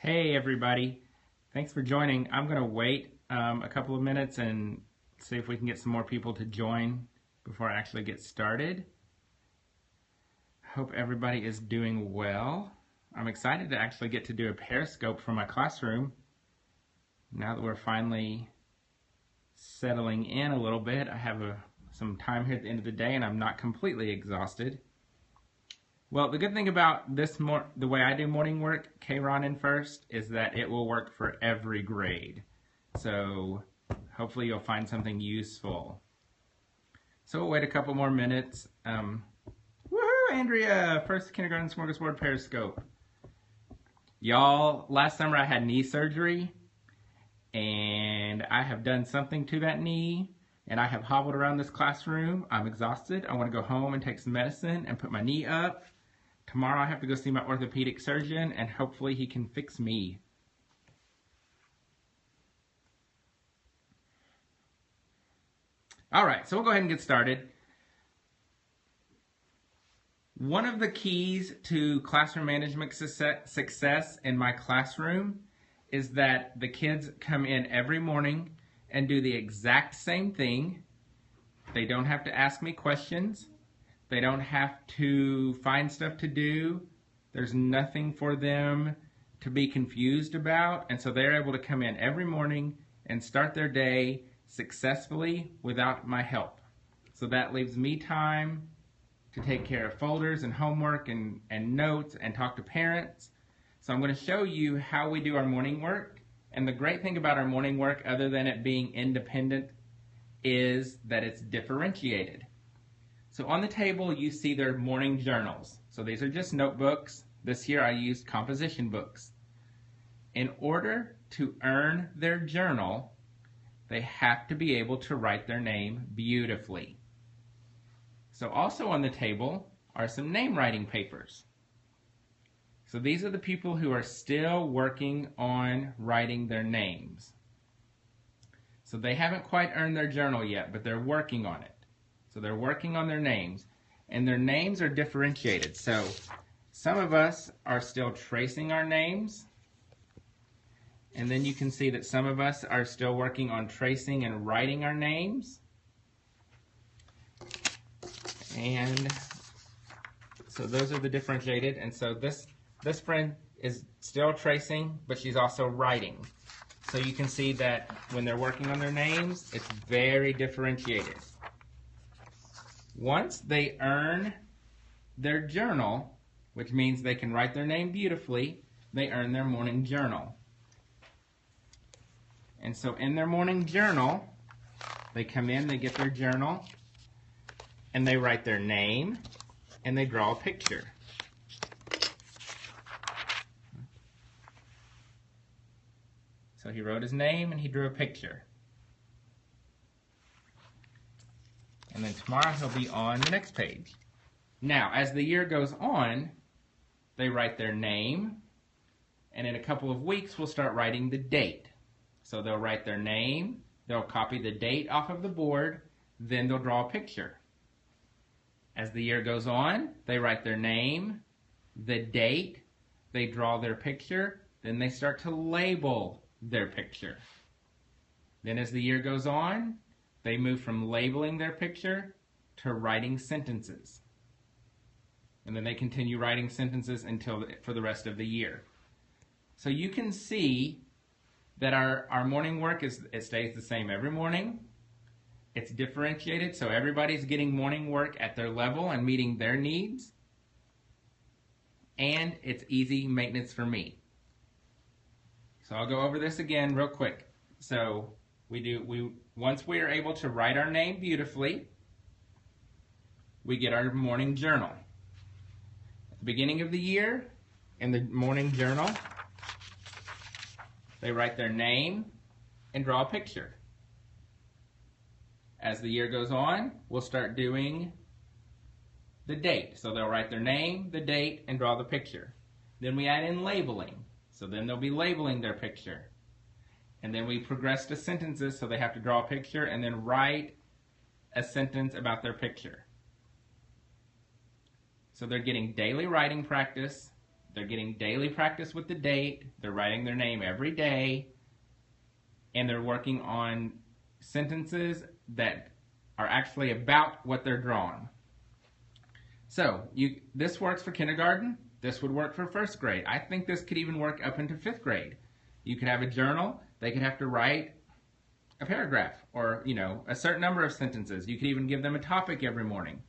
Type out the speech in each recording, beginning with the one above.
Hey everybody, thanks for joining. I'm going to wait a couple of minutes and see if we can get some more people to join before I actually get started. Hope everybody is doing well. I'm excited to actually get to do a Periscope for my classroom. Now that we're finally settling in a little bit, I have some time here at the end of the day and I'm not completely exhausted. Well, the good thing about the way I do morning work, K-Ron in first, is that it will work for every grade. So hopefully you'll find something useful. So we'll wait a couple more minutes. Woohoo, Andrea! First kindergarten smorgasbord Periscope. Y'all, last summer I had knee surgery, and I have done something to that knee, and I have hobbled around this classroom. I'm exhausted. I want to go home and take some medicine and put my knee up. Tomorrow I have to go see my orthopedic surgeon, and hopefully he can fix me. All right, so we'll go ahead and get started. One of the keys to classroom management success in my classroom is that the kids come in every morning and do the exact same thing. They don't have to ask me questions. They don't have to find stuff to do. There's nothing for them to be confused about. And so they're able to come in every morning and start their day successfully without my help. So that leaves me time to take care of folders and homework and notes and talk to parents. So I'm going to show you how we do our morning work. And the great thing about our morning work, other than it being independent, is that it's differentiated. So on the table, you see their morning journals. So these are just notebooks. This year I used composition books. In order to earn their journal, they have to be able to write their name beautifully. So also on the table are some name writing papers. So these are the people who are still working on writing their names. So they haven't quite earned their journal yet, but they're working on it. So they're working on their names, and their names are differentiated. So some of us are still tracing our names, and then you can see that some of us are still working on tracing and writing our names. And so those are the differentiated, and so this friend is still tracing, but she's also writing. So you can see that when they're working on their names, it's very differentiated. Once they earn their journal, which means they can write their name beautifully, they earn their morning journal. And so in their morning journal, they come in, they get their journal, and they write their name, and they draw a picture. So he wrote his name, and he drew a picture. And then tomorrow he'll be on the next page. Now, as the year goes on, they write their name, and in a couple of weeks we'll start writing the date. So they'll write their name, they'll copy the date off of the board, then they'll draw a picture. As the year goes on, they write their name, the date, they draw their picture, then they start to label their picture. Then as the year goes on, they move from labeling their picture to writing sentences. And then they continue writing sentences for the rest of the year. So you can see that our morning work it stays the same every morning. It's differentiated, so everybody's getting morning work at their level and meeting their needs. And it's easy maintenance for me. So I'll go over this again real quick. So once we are able to write our name beautifully, we get our morning journal. At the beginning of the year, in the morning journal, they write their name and draw a picture. As the year goes on, we'll start doing the date. So they'll write their name, the date, and draw the picture. Then we add in labeling. So then they'll be labeling their picture. And then we progress to sentences, so they have to draw a picture and then write a sentence about their picture. So they're getting daily writing practice, They're getting daily practice with the date. They're writing their name every day. And they're working on sentences that are actually about what they're drawing. So this works for kindergarten. This would work for first grade. I think this could even work up into fifth grade. You could have a journal. They could have to write a paragraph or, a certain number of sentences. You could even give them a topic every morning.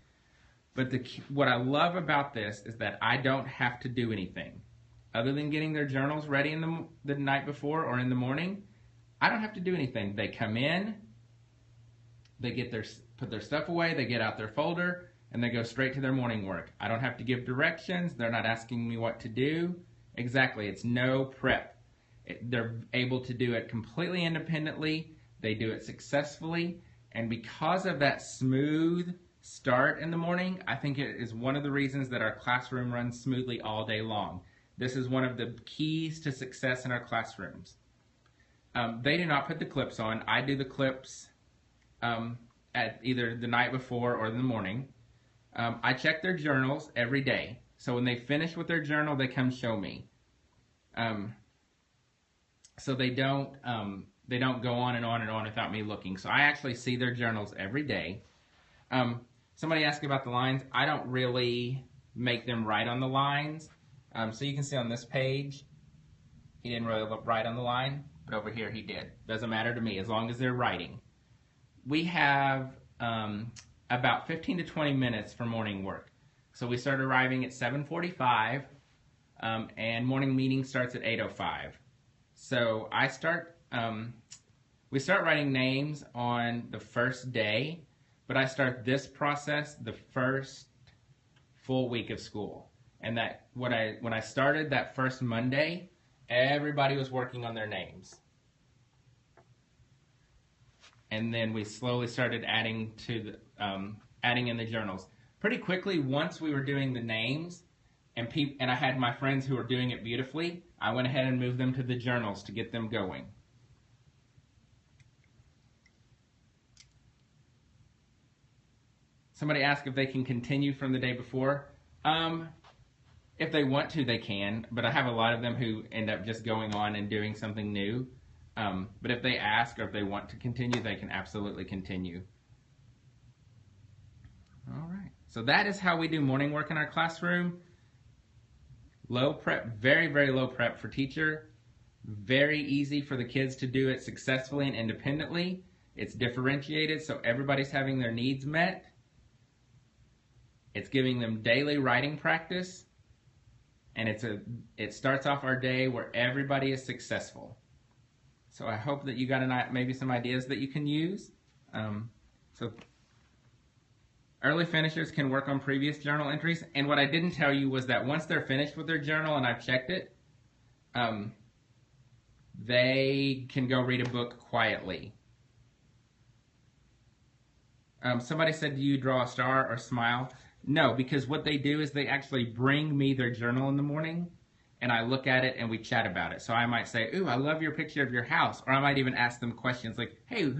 But what I love about this is that I don't have to do anything. Other than getting their journals ready in the night before or in the morning, I don't have to do anything. They come in, they put their stuff away, they get out their folder, and they go straight to their morning work. I don't have to give directions. They're not asking me what to do. Exactly. It's no prep. They're able to do it completely independently. They do it successfully. And because of that smooth start in the morning, I think it is one of the reasons that our classroom runs smoothly all day long. This is one of the keys to success in our classrooms. They do not put the clips on. I do the clips at either the night before or in the morning. I check their journals every day. So when they finish with their journal, they come show me. So they don't go on and on and on without me looking. So I actually see their journals every day. Somebody asked about the lines. I don't really make them write on the lines. So you can see on this page, he didn't really write on the line, but over here he did. Doesn't matter to me as long as they're writing. We have about 15 to 20 minutes for morning work. So we start arriving at 7:45, and morning meeting starts at 8:05. So we start writing names on the first day, but I start this process the first full week of school. And when I started that first Monday, everybody was working on their names. And then we slowly started adding in the journals. Pretty quickly, once we were doing the names, and I had my friends who were doing it beautifully, I went ahead and moved them to the journals to get them going. Somebody asked if they can continue from the day before. If they want to, they can, but I have a lot of them who end up just going on and doing something new. But if they ask or if they want to continue, they can absolutely continue. All right. So that is how we do morning work in our classroom. Low prep, very, very low prep for teacher. Very easy for the kids to do it successfully and independently. It's differentiated, so everybody's having their needs met. It's giving them daily writing practice. And it starts off our day where everybody is successful. So I hope that you got maybe some ideas that you can use. So early finishers can work on previous journal entries. And what I didn't tell you was that once they're finished with their journal and I've checked it, they can go read a book quietly. Somebody said, do you draw a star or smile? No, because what they do is they actually bring me their journal in the morning, and I look at it and we chat about it. So I might say, ooh, I love your picture of your house. Or I might even ask them questions like, hey,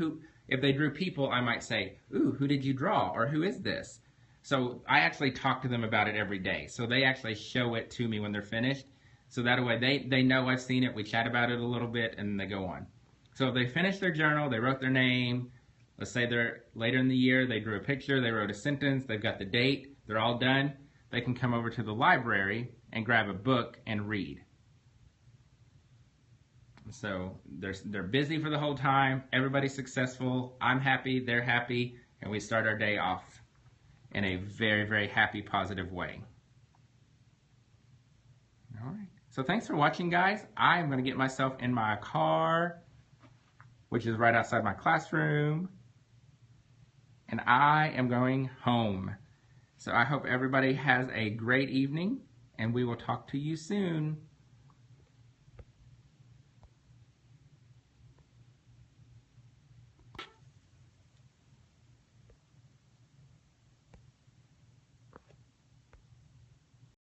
if they drew people, I might say, ooh, who did you draw? Or who is this? So I actually talk to them about it every day. So they actually show it to me when they're finished. So that way they know I've seen it, we chat about it a little bit, and they go on. So if they finish their journal, they wrote their name, let's say they're later in the year, they drew a picture, they wrote a sentence, they've got the date, they're all done, they can come over to the library and grab a book and read. So they're busy for the whole time, everybody's successful, I'm happy, they're happy, and we start our day off in a very, very happy, positive way. All right. So thanks for watching, guys. I'm going to get myself in my car, which is right outside my classroom, and I am going home. So I hope everybody has a great evening, and we will talk to you soon.